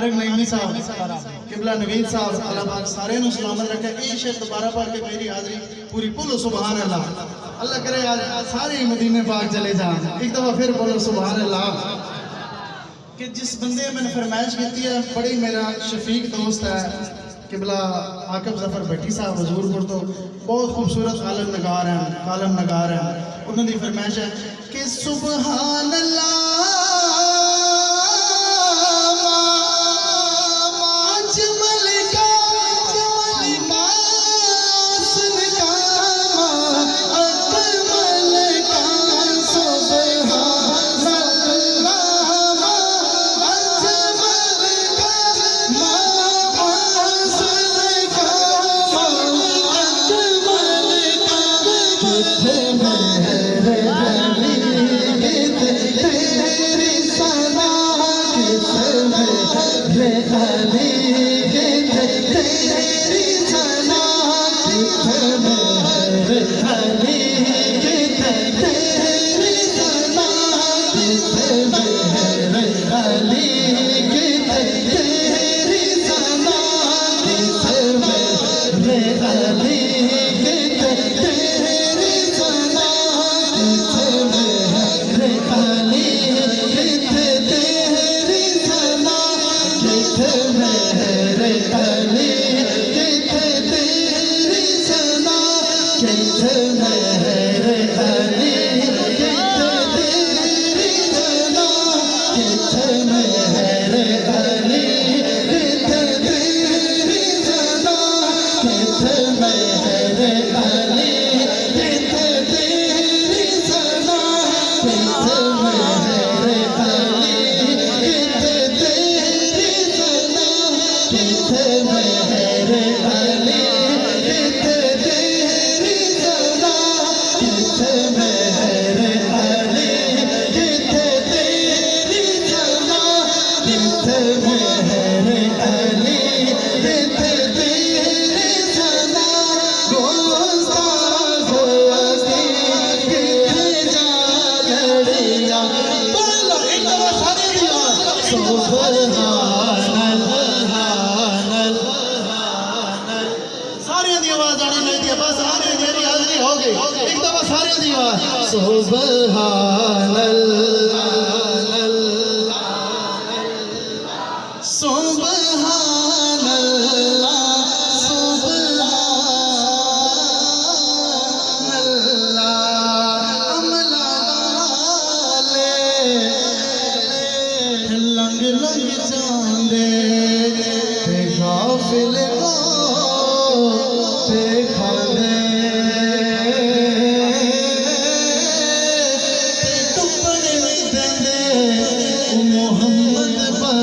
तारिक नईमी साहब किबला नवीद साहब अल्लाह पाक सारे नु सलामत रखे। ये शेर दोबारा पढ़ के मेरी हाजिरी पूरी बोलो सुभान अल्लाह। अल्लाह करे आज सारे मदीने पाक चले जान। एक दफा फिर बोलो सुभान अल्लाह। कि जिस बंदे मैंने फरमाइश की है बड़ी मेरा शफीक दोस्त है किबला आकब जफर भट्टी साहब हजूरपुर तो बहुत खूबसूरत कालम नगार हैं उन्होंने फरमाइश है कि सुभान अल्लाह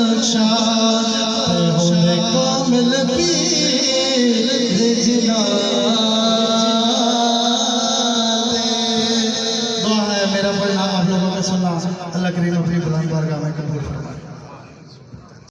बख्शा होने कामिल पीर जिना दुआ है मेरा पढ़ना आप लोगों का सुनना अल्लाह करीम अपनी बुलंद बारगाह में कबूल फरमाए।